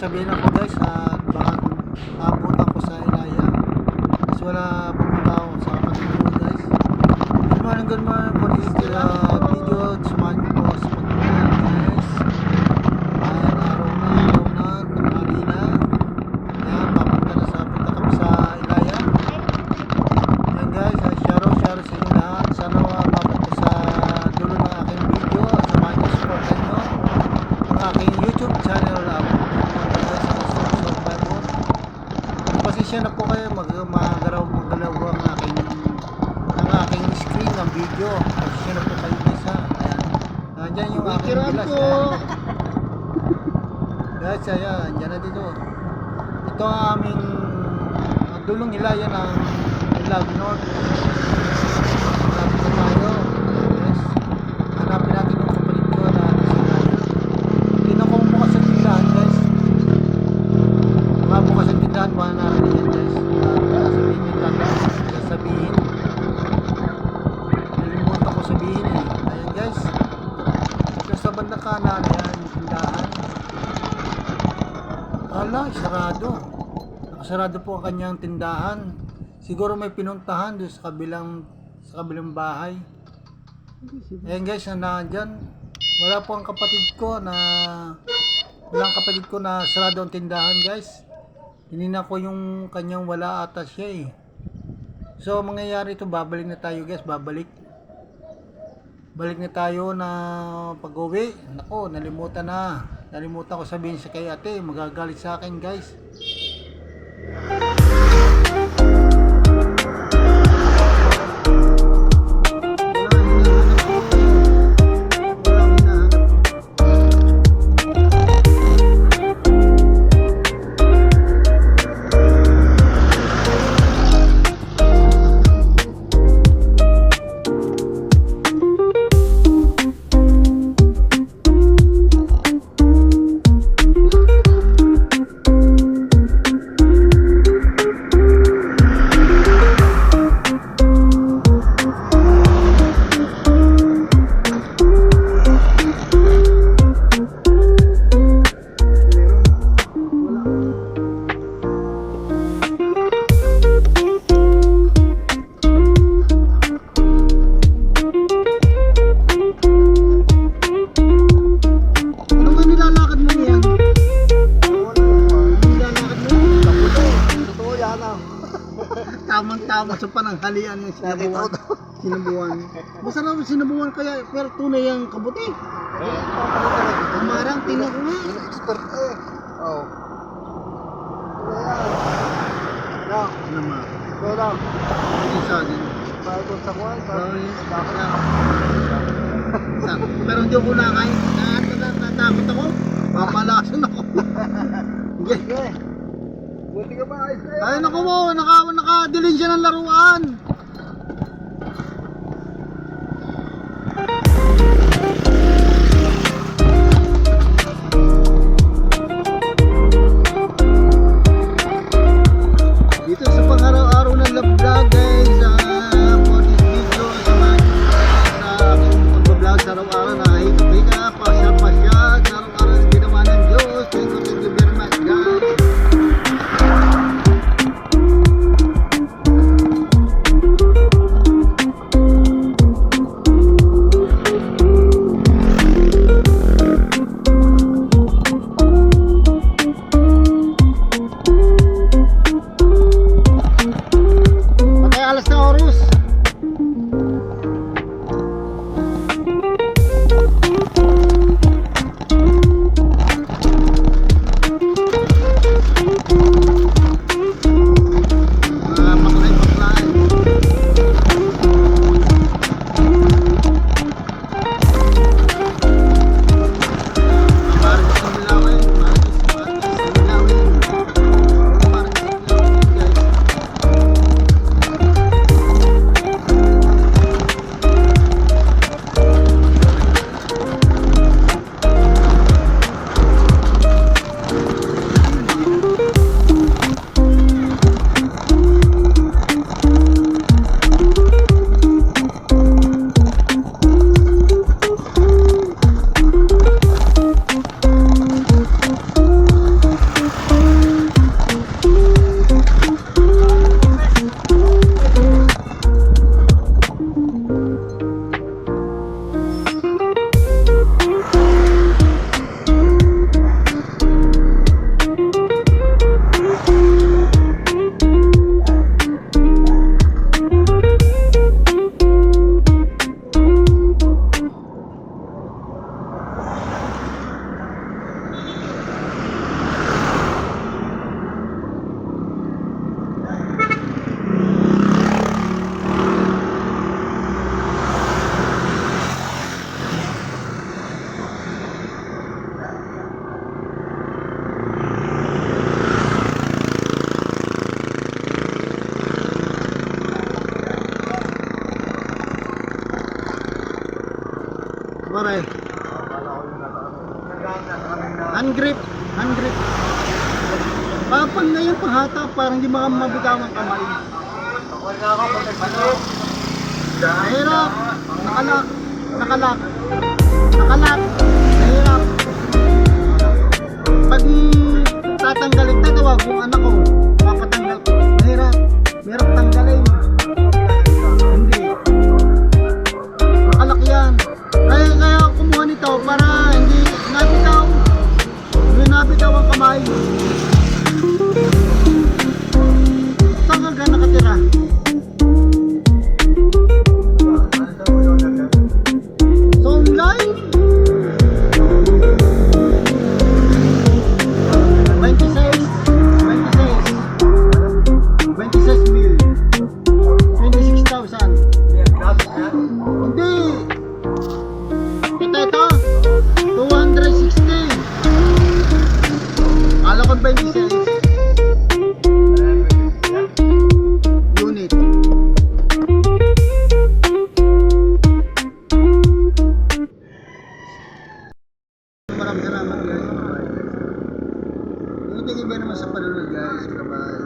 sasabihin ako guys, baka abutan ko sa Ilaya kasi wala pumunta ako sa kapatid ko guys. Good morning for this video. Samahan niyo po sa pagpunta guys. Ayan, araw na, tanghali na. Ayan, punta kami sa Ilaya. Ayan guys, share sa inyo lahat. Sana mabot ko sa dulo ng aking video at samahan niyo, supportan niyo ang aking YouTube channel. Pasensya na po kayo, magalaw ang aking screen ng video. Pasensya na po kayo guys ha. Ayan, nandyan yung aking bilas guys. Ayan, dyan na dito. Ito ang aming dulong Ilaya ng Ilog North. Hanapin na tayo guys. Hanapin natin yung kapatid ko na sa Ilaya. Tingnan ko bukas sa tindahan guys. Bukas ang tindahan, wala natin yan guys. Sasabihin nalimutan ko sabihin eh. Ayan guys, ito sa bandang kanan yan yung tindahan. Hala, sarado. Nakasarado po ang kanyang tindahan. Siguro may pinuntahan doon sa kabilang bahay. Ayan guys, nandyan. Wala po ang kapatid ko na sarado ang tindahan guys. Hinina ko yung kanyang wala ata siya eh. So mangyayari ito, babalik na tayo guys, balik na tayo na pag-uwi. Nako, nalimutan ko sabihin sa kay ate, magagalit sa akin guys. Tamang-tama sa pananghalian yung sinubuan. Masarap yung sinubuan kaya, pero tunay ang kabuti. Amarang, tingnan ko nga. Expert ka eh. Oo. Yan. Ano ma? Ito lang. Isa din. Bago sa kuwan. Pero hindi ko na kain. Natakot ako. Papalasan ako. Sige. Buti ka ba? Ay naku mo, naka-delete siya ng laruan. Dito sa pang-araw-araw ng vlog guys, for this video, sa aking pag-vlog sa araw-araw na hika-hika, pasya-pasya, sa araw-araw ng ginawa ng Diyos. Thank you very much guys. pare. Hand grip. Pag ngayon panghata, parang di mabigaw ang kamay. Mahirap. Nakalak. Mahirap. Pag tatanggalin, tatawag yung anak ko. Papatanggal ko. Mahirap tanggalin. Hindi. Nakalak yan. Kaya kumuha nito para hindi nabitaw ang kamay. Saan ka nakatira? So online? 26 mil. 26,000. Hindi. Ito. 260. Kala ko 26. Unit. Maraming salamat guys. Thank you very much sa panonood guys. Bye bye.